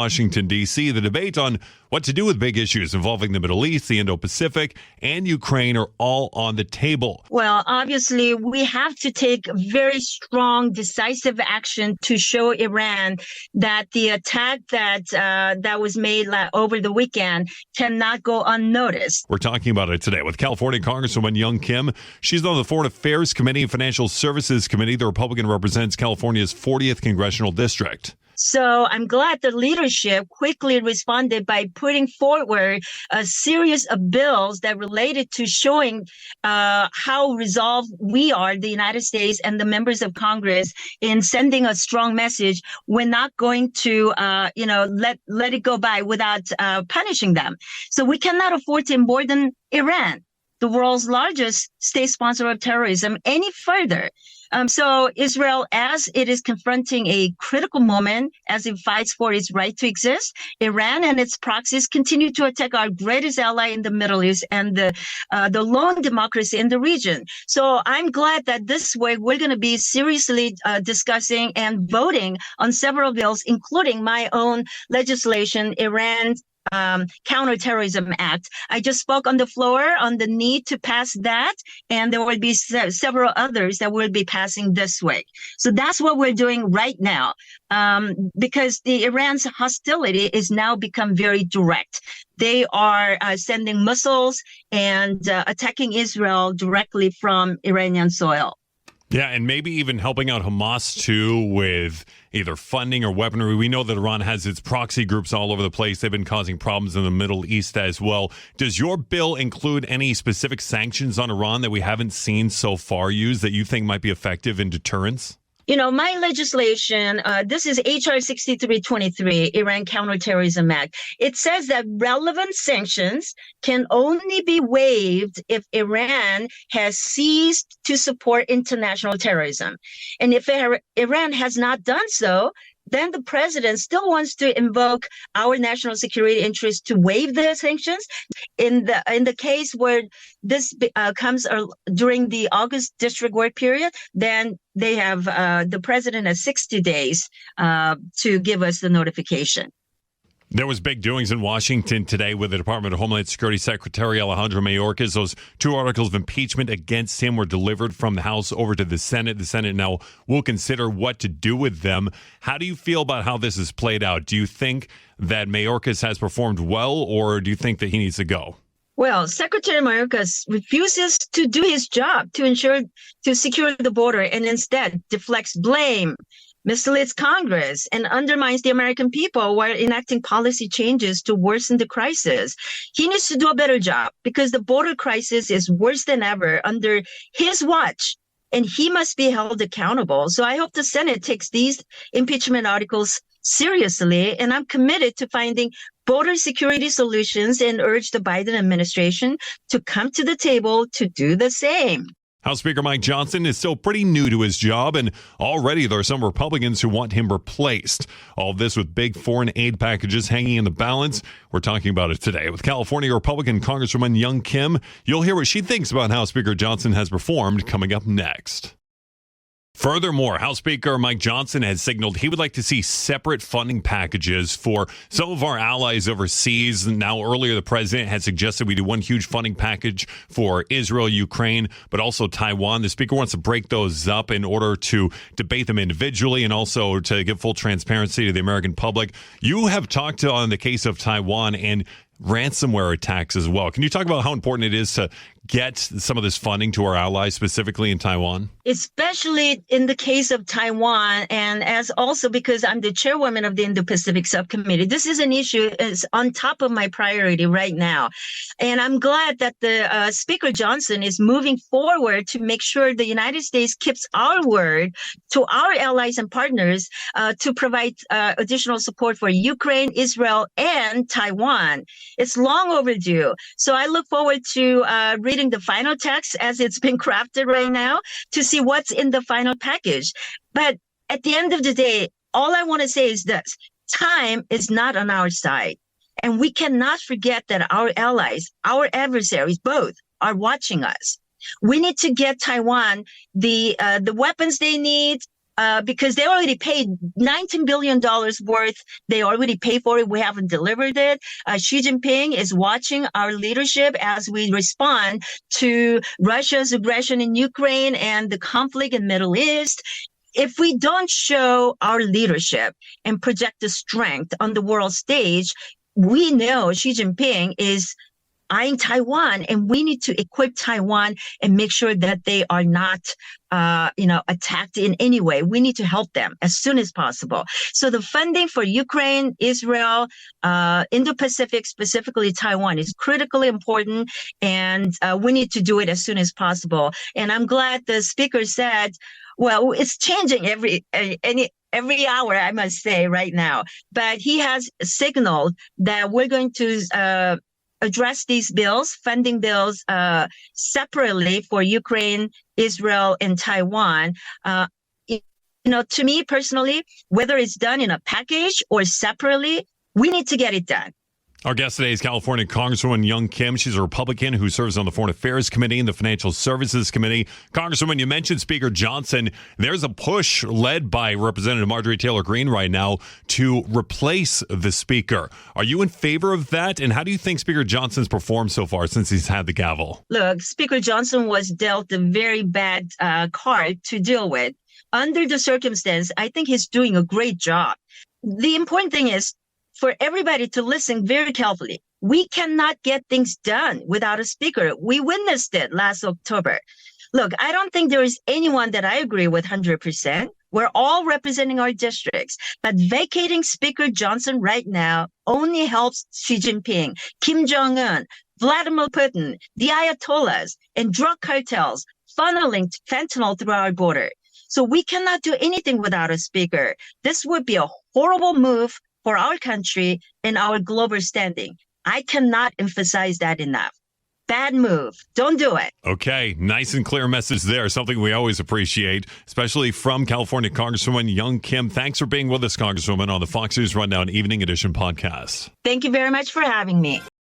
Washington, D.C., the debate on what to do with big issues involving the Middle East, the Indo-Pacific, and Ukraine are all on the table. Well, obviously, we have to take very strong, decisive action to show Iran that the attack that was made over the weekend cannot go unnoticed. We're talking about it today with California Congresswoman Young Kim. She's on the Foreign Affairs Committee and Financial Services Committee. The Republican represents California's 40th congressional district. So I'm glad the leadership quickly responded by putting forward a series of bills that related to showing how resolved we are, the United States and the members of Congress, in sending a strong message. We're not going to, let it go by without punishing them. So we cannot afford to embolden Iran, the world's largest state sponsor of terrorism, any further. So Israel, as it is confronting a critical moment as it fights for its right to exist, Iran and its proxies continue to attack our greatest ally in the Middle East and the lone democracy in the region. So I'm glad that this week we're going to be seriously discussing and voting on several bills, including my own legislation, Iran Counterterrorism Act. I just spoke on the floor on the need to pass that, and there will be several others that will be passing this week. So that's what we're doing right now, because the Iran's hostility is now become very direct. They are sending missiles and attacking Israel directly from Iranian soil. Yeah, and maybe even helping out Hamas, too, with either funding or weaponry. We know that Iran has its proxy groups all over the place. They've been causing problems in the Middle East as well. Does your bill include any specific sanctions on Iran that we haven't seen so far used that you think might be effective in deterrence? You know, my legislation, this is H.R. 6323, Iran Counterterrorism Act. It says that relevant sanctions can only be waived if Iran has ceased to support international terrorism. And if Iran has not done so, then the president still wants to invoke our national security interest to waive the sanctions. In the case where this comes during the August district work period, then they have the president has 60 days to give us the notification. There was big doings in Washington today with the Department of Homeland Security Secretary Alejandro Mayorkas. Those two articles of impeachment against him were delivered from the House over to the Senate. The Senate now will consider what to do with them. How do you feel about how this has played out? Do you think that Mayorkas has performed well, or do you think that he needs to go? Well, Secretary Mayorkas refuses to do his job to secure the border and instead deflects blame, misleads Congress, and undermines the American people while enacting policy changes to worsen the crisis. He needs to do a better job because the border crisis is worse than ever under his watch, and he must be held accountable. So I hope the Senate takes these impeachment articles seriously, and I'm committed to finding border security solutions and urge the Biden administration to come to the table to do the same. House Speaker Mike Johnson is still pretty new to his job, and already there are some Republicans who want him replaced. All this with big foreign aid packages hanging in the balance. We're talking about it today with California Republican Congresswoman Young Kim. You'll hear what she thinks about how Speaker Johnson has performed coming up next. Furthermore, House Speaker Mike Johnson has signaled he would like to see separate funding packages for some of our allies overseas. Now, earlier, the president had suggested we do one huge funding package for Israel, Ukraine, but also Taiwan. The speaker wants to break those up in order to debate them individually and also to give full transparency to the American public. You have talked on the case of Taiwan and ransomware attacks as well. Can you talk about how important it is to get some of this funding to our allies, specifically in Taiwan? Especially in the case of Taiwan, and as also because I'm the chairwoman of the Indo-Pacific Subcommittee, this is an issue is on top of my priority right now. And I'm glad that the Speaker Johnson is moving forward to make sure the United States keeps our word to our allies and partners to provide additional support for Ukraine, Israel, and Taiwan. It's long overdue. So I look forward to reading the final text as it's been crafted right now to see what's in the final package. But at the end of the day, all I want to say is this: time is not on our side. And we cannot forget that our allies, our adversaries, both are watching us. We need to get Taiwan the weapons they need, because they already paid $19 billion worth. They already paid for it. We haven't delivered it. Xi Jinping is watching our leadership as we respond to Russia's aggression in Ukraine and the conflict in Middle East. If we don't show our leadership and project the strength on the world stage, we know Xi Jinping is eyeing Taiwan, and we need to equip Taiwan and make sure that they are not, attacked in any way. We need to help them as soon as possible. So the funding for Ukraine, Israel, Indo-Pacific, specifically Taiwan, is critically important, and we need to do it as soon as possible. And I'm glad the speaker said, well, it's changing every hour, I must say, right now. But he has signaled that we're going to address these bills, funding bills, separately for Ukraine, Israel, and Taiwan. To me personally, whether it's done in a package or separately, we need to get it done. Our guest today is California Congresswoman Young Kim. She's a Republican who serves on the Foreign Affairs Committee and the Financial Services Committee. Congresswoman, you mentioned Speaker Johnson. There's a push led by Representative Marjorie Taylor Greene right now to replace the Speaker. Are you in favor of that? And how do you think Speaker Johnson's performed so far since he's had the gavel? Look, Speaker Johnson was dealt a very bad card to deal with. Under the circumstance, I think he's doing a great job. The important thing is for everybody to listen very carefully. We cannot get things done without a speaker. We witnessed it last October. Look, I don't think there is anyone that I agree with 100%. We're all representing our districts. But vacating Speaker Johnson right now only helps Xi Jinping, Kim Jong-un, Vladimir Putin, the Ayatollahs, and drug cartels funneling fentanyl through our border. So we cannot do anything without a speaker. This would be a horrible move for our country and our global standing. I cannot emphasize that enough. Bad move. Don't do it. Okay, nice and clear message there. Something we always appreciate, especially from California Congresswoman Young Kim. Thanks for being with us, Congresswoman, on the Fox News Rundown Evening Edition podcast. Thank you very much for having me.